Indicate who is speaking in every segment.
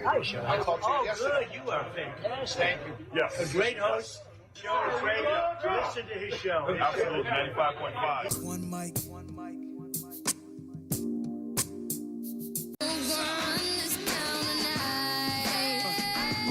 Speaker 1: Hi, Sean.
Speaker 2: I talked to you yesterday.
Speaker 1: Good. You are fantastic.
Speaker 2: Thank you.
Speaker 3: Yes.
Speaker 1: A great host. Sean is great. Listen to his show.
Speaker 3: Absolutely. 95.5.
Speaker 4: One mic.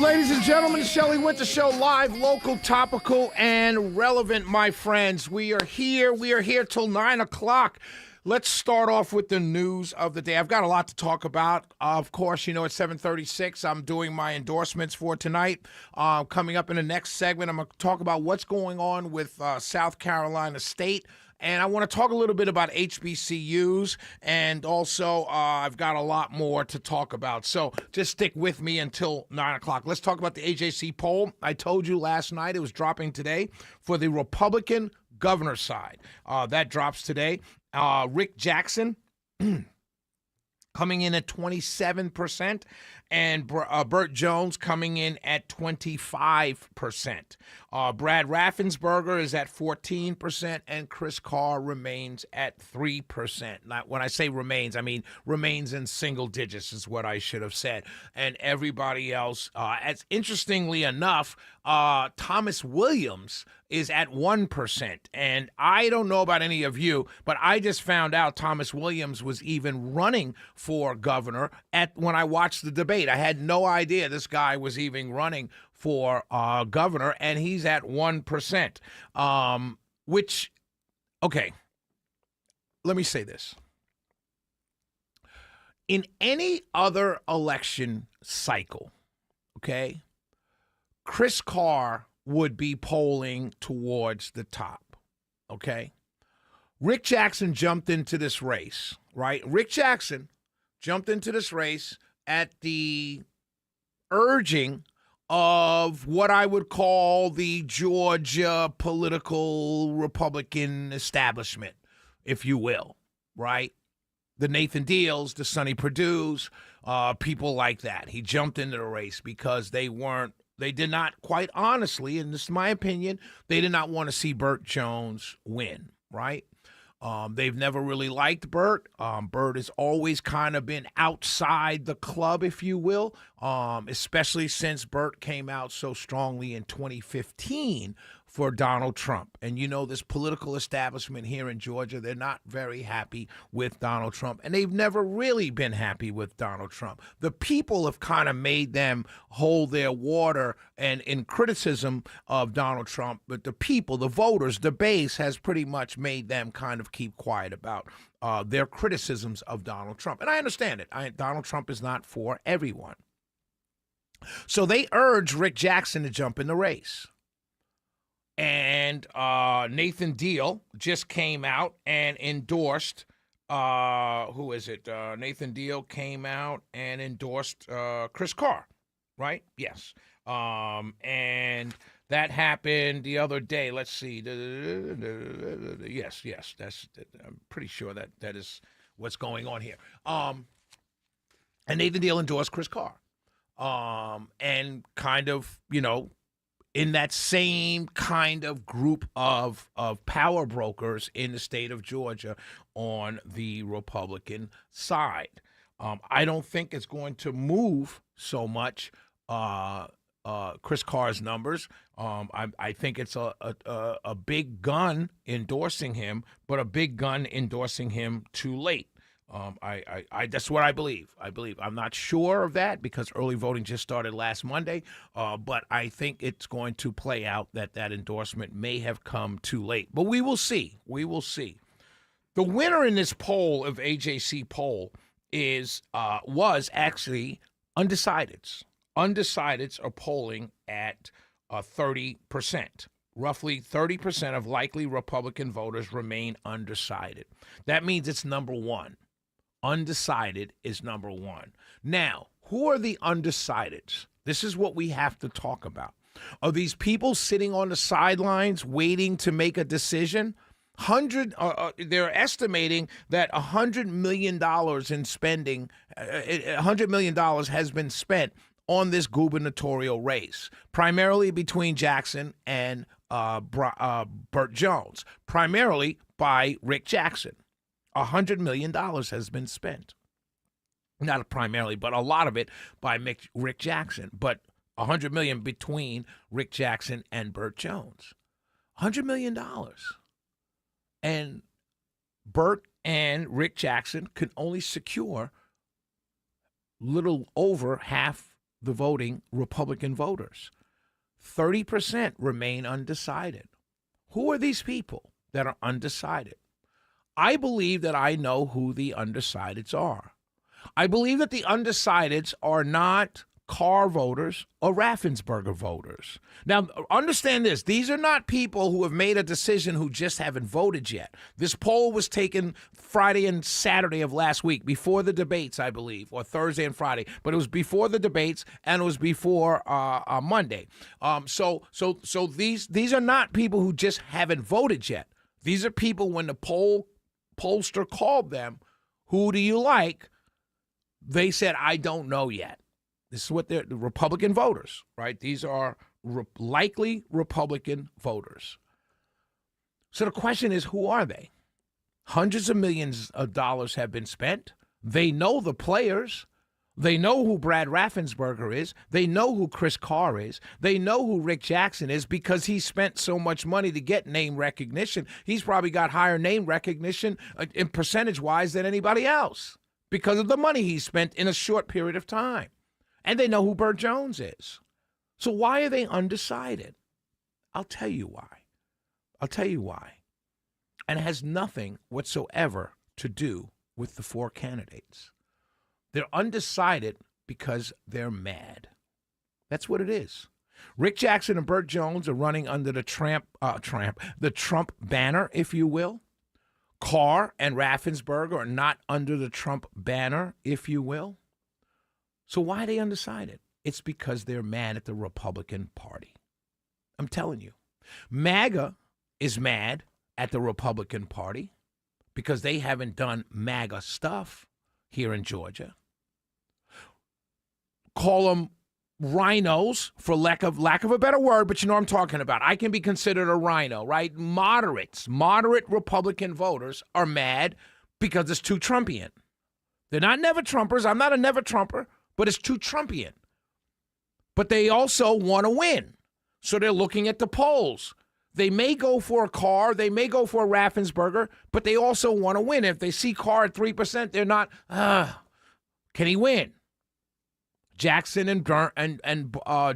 Speaker 5: Ladies and gentlemen, the Shelley Winter Show, live, local, topical, and relevant, my friends. We are here till 9 o'clock. Let's start off with the news of the day. I've got a lot to talk about. Of course, you know, at 7:36, I'm doing my endorsements for tonight. Coming up in the next segment, I'm going to talk about what's going on with South Carolina State. And I want to talk a little bit about HBCUs, and also I've got a lot more to talk about. So just stick with me until 9 o'clock. Let's talk about the AJC poll. I told you last night it was dropping today for the Republican governor side. That drops today. Rick Jackson coming in at 27%, and Burt Jones coming in at 25%. Brad Raffensperger is at 14%, and Chris Carr remains at 3%. Not, when I say remains, I mean remains in single digits is what I should have said. And everybody else, as interestingly enough, Thomas Williams is at 1%. And I don't know about any of you, but I just found out Thomas Williams was even running for governor when I watched the debate. I had no idea this guy was even running for governor, and he's at 1%. Which, okay, let me say this. In any other election cycle, okay, Chris Carr would be polling towards the top, okay? Rick Jackson jumped into this race, right? Rick Jackson jumped into this race at the urging of what I would call the Georgia political Republican establishment, if you will, right? The Nathan Deals, the Sonny Perdue's, people like that. He jumped into the race because they did not, quite honestly, and this is my opinion, they did not want to see Burt Jones win, right? They've never really liked Burt. Burt has always kind of been outside the club, if you will, especially since Burt came out so strongly in 2015 for Donald Trump. And you know, this political establishment here in Georgia, they're not very happy with Donald Trump, and they've never really been happy with Donald Trump. The people have kind of made them hold their water and in criticism of Donald Trump, but the people, the voters, the base has pretty much made them kind of keep quiet about their criticisms of Donald Trump. And I understand it. Donald Trump is not for everyone. So they urged Rick Jackson to jump in the race. And Nathan Deal just came out and endorsed, who is it? Nathan Deal came out and endorsed Chris Carr, right? Yes. And that happened the other day. Let's see. Yes. I'm pretty sure that is what's going on here. And Nathan Deal endorsed Chris Carr. And kind of, you know, in that same kind of group of power brokers in the state of Georgia on the Republican side. I don't think it's going to move so much Chris Carr's numbers. I think it's a big gun endorsing him, but a big gun endorsing him too late. That's what I believe. I'm not sure of that because early voting just started last Monday, but I think it's going to play out that endorsement may have come too late. But we will see. The winner in this poll of AJC poll was actually undecideds. Undecideds are polling at 30%. Roughly 30% of likely Republican voters remain undecided. That means it's number one. Undecided is number one. Now, who are the undecideds? This is what we have to talk about. Are these people sitting on the sidelines waiting to make a decision? They're estimating that $100 million in spending, $100 million has been spent on this gubernatorial race, primarily between Jackson and Burt Jones, primarily by Rick Jackson. $100 million has been spent. not primarily, but a lot of it by Rick Jackson. But $100 million between Rick Jackson and Burt Jones. $100 million. And Burt and Rick Jackson could only secure little over half the voting Republican voters. 30% remain undecided. Who are these people that are undecided? I believe that I know who the undecideds are. I believe that the undecideds are not Carr voters or Raffensperger voters. Now, understand this. These are not people who have made a decision who just haven't voted yet. This poll was taken Friday and Saturday of last week, before the debates, I believe, or Thursday and Friday. But it was before the debates, and it was before Monday. So these are not people who just haven't voted yet. These are people, when the pollster called them, who do you like? They said, I don't know yet. This is what they're, the Republican voters, right? These are likely Republican voters. So the question is, who are they? Hundreds of millions of dollars have been spent. They know the players. They know who Brad Raffensperger is. They know who Chris Carr is. They know who Rick Jackson is, because he spent so much money to get name recognition. He's probably got higher name recognition in percentage-wise than anybody else because of the money he spent in a short period of time. And they know who Burt Jones is. So why are they undecided? I'll tell you why. I'll tell you why. And it has nothing whatsoever to do with the four candidates. They're undecided because they're mad. That's what it is. Rick Jackson and Burt Jones are running under the Trump banner, if you will. Carr and Raffensperger are not under the Trump banner, if you will. So why are they undecided? It's because they're mad at the Republican Party. I'm telling you. MAGA is mad at the Republican Party because they haven't done MAGA stuff here in Georgia. Call them rhinos, for lack of a better word, but you know what I'm talking about. I can be considered a rhino, right? Moderate Republican voters are mad because it's too Trumpian. They're not never Trumpers. I'm not a never Trumper, but it's too Trumpian. But they also want to win. So they're looking at the polls. They may go for a Carr, they may go for a Raffensperger, but they also want to win. If they see Carr at 3%, they're not, can he win? Jackson and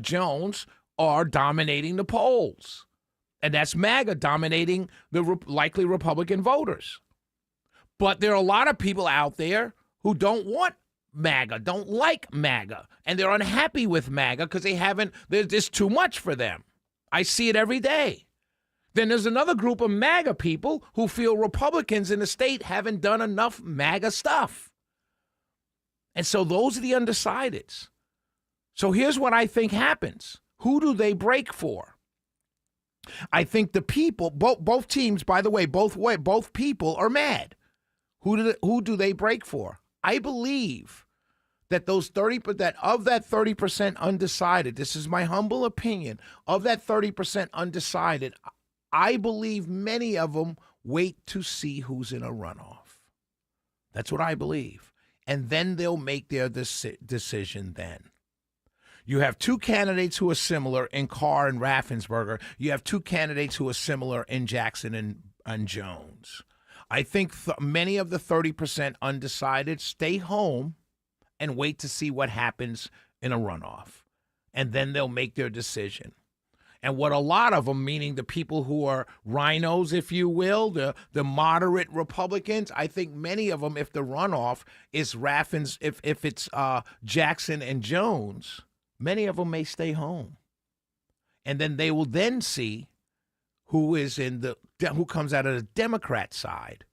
Speaker 5: Jones are dominating the polls. And that's MAGA dominating the likely Republican voters. But there are a lot of people out there who don't want MAGA, don't like MAGA, and they're unhappy with MAGA because there's too much for them. I see it every day. Then there's another group of MAGA people who feel Republicans in the state haven't done enough MAGA stuff. And so those are the undecideds. So here's what I think happens. Who do they break for? I think the people, both teams, by the way, both people are mad. Who do they break for? I believe that of that 30% undecided, this is my humble opinion, of that 30% undecided, I believe many of them wait to see who's in a runoff. That's what I believe. And then they'll make their decision then. You have two candidates who are similar in Carr and Raffensperger. You have two candidates who are similar in Jackson and Jones. I think many of the 30% undecided stay home and wait to see what happens in a runoff. And then they'll make their decision. And what a lot of them, meaning the people who are rhinos, if you will, the moderate Republicans, I think many of them, if the runoff is if it's Jackson and Jones, many of them may stay home. And then they will then see who comes out of the Democrat side.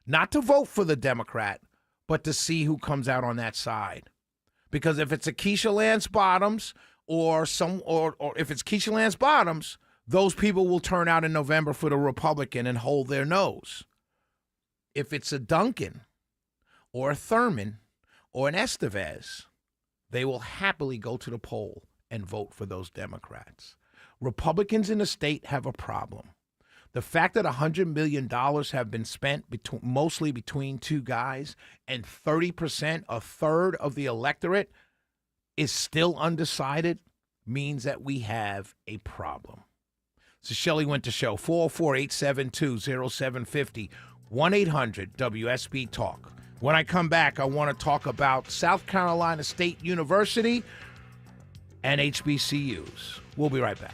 Speaker 5: Not to vote for the Democrat, but to see who comes out on that side. Because if it's a Keisha Lance Bottoms or if it's Keisha Lance Bottoms, those people will turn out in November for the Republican and hold their nose. If it's a Duncan or a Thurman or an Estevez, they will happily go to the poll and vote for those Democrats. Republicans in the state have a problem. The fact that $100 million have been spent mostly between two guys and 30%, a third of the electorate, is still undecided means that we have a problem. So Shelley Winter Show, 404-872-0750, 1-800-WSB-TALK. When I come back, I want to talk about South Carolina State University and HBCUs. We'll be right back.